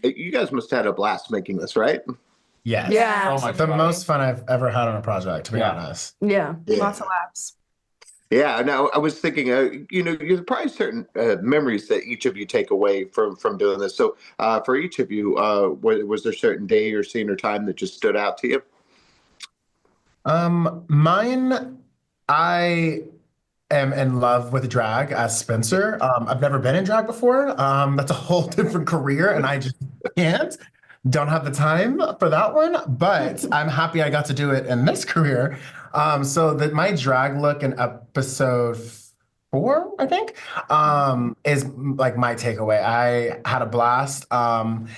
You guys must have had a blast making this, right? Yes. Yeah. So much The fun. most fun I've ever had on a project, to be Yeah. honest. Yeah. Yeah. Lots of laughs. Yeah. Now, I was thinking, there's probably certain memories that each of you take away from doing this. So, for each of you, was there a certain day or scene or time that just stood out to you? Mine, I am in love with drag as Spencer. I've never been in drag before. That's a whole different career, and I just can't. Don't have the time for that one, but I'm happy I got to do it in this career. So that my drag look in episode 4, I think, is like my takeaway. I had a blast, and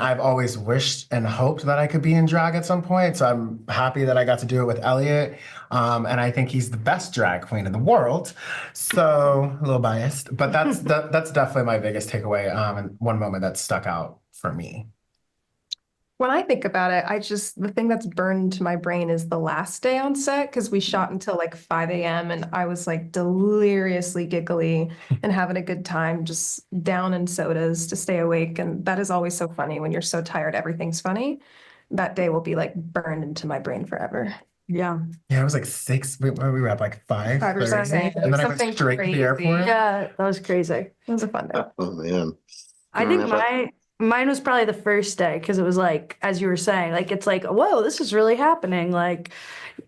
I've always wished and hoped that I could be in drag at some point. So I'm happy that I got to do it with Elliot, and I think he's the best drag queen in the world. So a little biased, but that's definitely my biggest takeaway, and one moment that stuck out for me. When I think about it, the thing that's burned into my brain is the last day on set because we shot until like 5 a.m. and I was like deliriously giggly and having a good time, just down in sodas to stay awake. And that is always so funny when you're so tired, everything's funny. That day will be like burned into my brain forever. Yeah. Yeah, it was like 6. We were up like 5:30, 5 or 6 a.m. and then I went Something straight to the crazy. airport. Yeah, that was crazy. It was a fun day. Oh man. I think Yeah. mine was probably the first day because it was like, as you were saying, like it's like, whoa, this is really happening. Like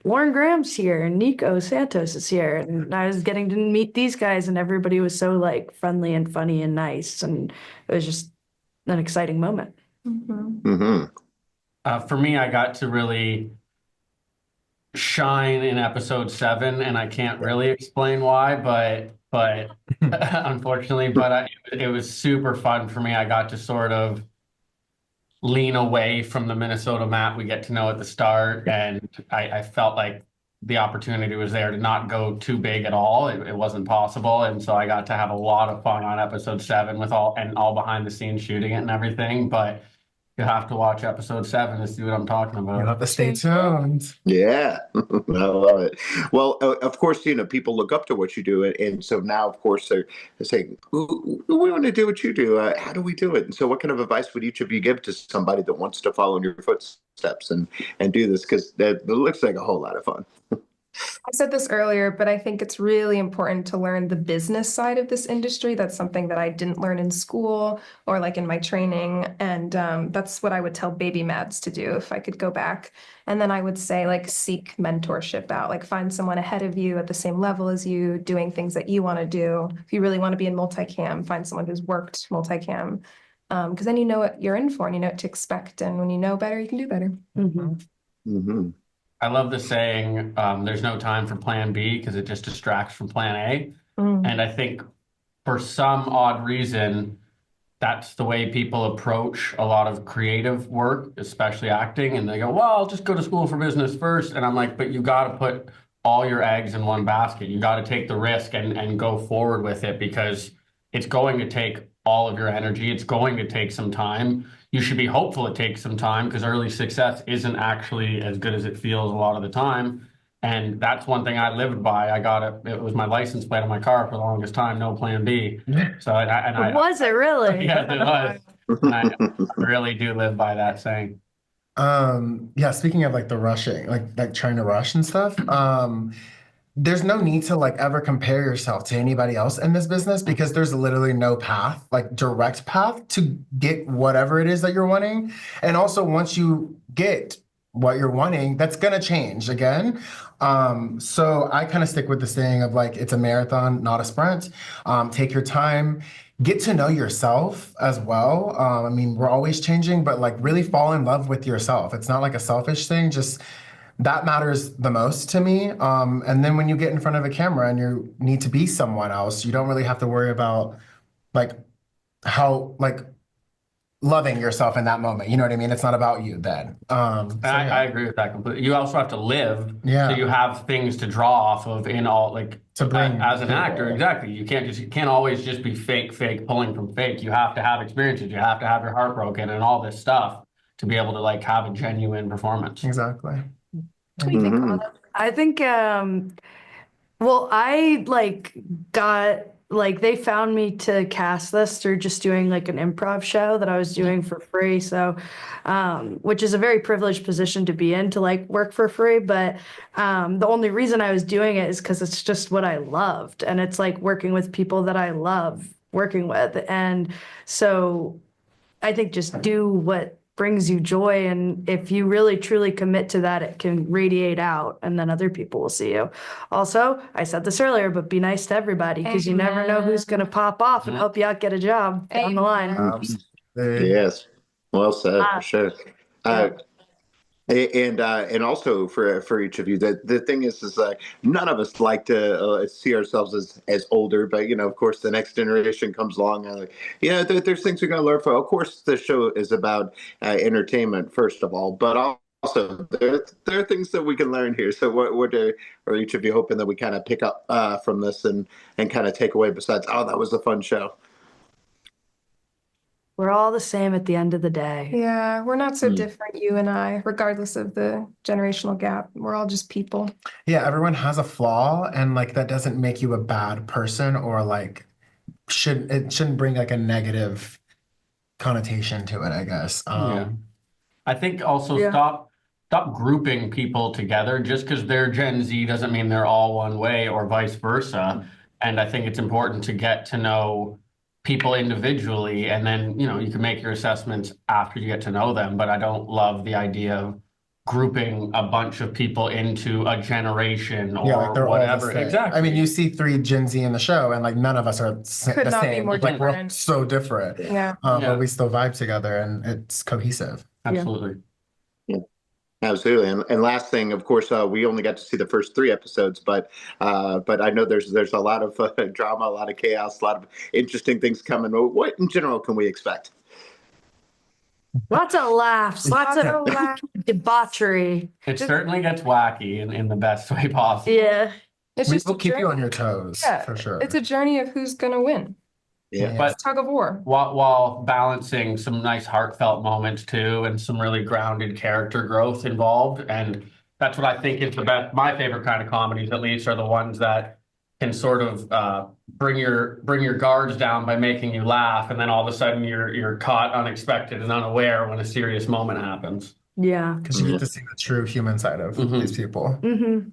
Lauren Graham's here and Nico Santos is here. And I was getting to meet these guys and everybody was so like friendly and funny and nice. And it was just an exciting moment. Mhm. Mm-hmm. For me, I got to really shine in episode 7, and I can't really explain why, but unfortunately, it was super fun for me. I got to sort of lean away from the Minnesota Matt we get to know at the start, and I felt like the opportunity was there to not go too big at all. It wasn't possible, and so I got to have a lot of fun on episode 7 with all behind the scenes shooting it and everything. But you have to watch episode 7 to see what I'm talking You'll about. have to stay tuned. Yeah, I love it. Well, of course, people look up to what you do, and so now, of course, they're saying, We want to do what you do. How do we do it?" And so, what kind of advice would each of you give to somebody that wants to follow in your footsteps and do this? Because it looks like a whole lot of fun. I said this earlier, but I think it's really important to learn the business side of this industry. That's something that I didn't learn in school or like in my training. And that's what I would tell baby Mads to do if I could go back. And then I would say, like, seek mentorship out, like find someone ahead of you at the same level as you, doing things that you want to do. If you really want to be in multicam, find someone who's worked multicam. Because then you know what you're in for and you know what to expect. And when you know better, you can do better. Mhm. Mm-hmm. I love the saying, there's no time for plan B because it just distracts from plan A. Mm. And I think for some odd reason, that's the way people approach a lot of creative work, especially acting. And they go, well, I'll just go to school for business first. And I'm like, but you got to put all your eggs in one basket. You got to take the risk and go forward with it because it's going to take all of your energy. It's going to take some time. You should be hopeful it takes some time because early success isn't actually as good as it feels a lot of the time. And that's one thing I lived by. It was my license plate on my car for the longest time, no plan B. So, Was it really? yeah, it was. And I really do live by that saying. Yeah, speaking of like the rushing, like trying to rush and stuff, there's no need to like ever compare yourself to anybody else in this business because there's literally no path, like direct path to get whatever it is that you're wanting. And also once you get what you're wanting, that's gonna change again. So I kind of stick with the saying of like it's a marathon, not a sprint. Take your time, get to know yourself as well. I mean, we're always changing, but like really fall in love with yourself. It's not like a selfish thing, just that matters the most to me. And then when you get in front of a camera and you need to be someone else, you don't really have to worry about like how like loving yourself in that moment. You know what I mean? It's not about you then. I agree with that completely. You also have to live, Yeah. so you have things to draw off of in all like To bring as an people. actor. Exactly. You can't always just be fake, pulling from fake. You have to have experiences. You have to have your heart broken and all this stuff to be able to like have a genuine performance. Exactly. What do you think, Mhm. Anna? I think, well, I like got like they found me to cast this through just doing like an improv show that I was doing for free. So, which is a very privileged position to be in, to like work for free. But the only reason I was doing it is because it's just what I loved. And it's like working with people that I love working with. And so I think just do what brings you joy. And if you really truly commit to that, it can radiate out and then other people will see you. Also, I said this earlier, but be nice to everybody because you never know who's going to pop off and help you out get a job down the line. Yes, well said, Ah, for sure. And also for each of you, the thing is none of us like to see ourselves as older, but of course the next generation comes along and there's things we're gonna learn from. Of course, the show is about entertainment first of all, but also there are things that we can learn here. So what are each of you hoping that we kind of pick up from this and kind of take away besides, oh, that was a fun show? We're all the same at the end of the day. Yeah, we're not so different, you and I, regardless of the generational gap. We're all just people. Yeah, everyone has a flaw, and like that doesn't make you a bad person, or like shouldn't bring like a negative connotation to it, I guess. Yeah. I think also Yeah. stop grouping people together. Just because they're Gen Z doesn't mean they're all one way or vice versa. And I think it's important to get to know people individually, and then you can make your assessments after you get to know them. But I don't love the idea of grouping a bunch of people into a generation Yeah, or like they're all the whatever. same. Exactly. I mean, you see 3 Gen Z in the show, and like none of us are Could the not be same. more Like we're different. so different, Yeah. Yeah. but we still vibe together, and it's cohesive. Absolutely. Absolutely, and last thing, of course, we only got to see the first 3 episodes, but I know there's a lot of drama, a lot of chaos, a lot of interesting things coming. What in general can we expect? Lots of laughs, lots of debauchery. It certainly gets wacky in the best way possible. Yeah. It's We just will a keep you journey. on your toes, Yeah, for sure. It's a journey of who's gonna win. Yeah. But It's tug of war. while balancing some nice heartfelt moments too, and some really grounded character growth involved. And that's what I think is the best. My favorite kind of comedies, at least, are the ones that can sort of bring your guards down by making you laugh, and then all of a sudden you're caught unexpected and unaware when a serious moment happens. Yeah. Because you get to see the true human side of Mhm. these people. Mm-hmm.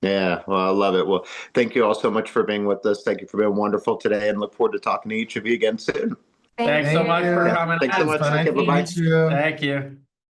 Yeah, well, I love it. Well, thank you all so much for being with us. Thank you for being wonderful today, and look forward to talking to each of you again soon. Thanks so much for coming. Thanks so in. much. Bye. Okay, bye-bye. Thank you. Thank you.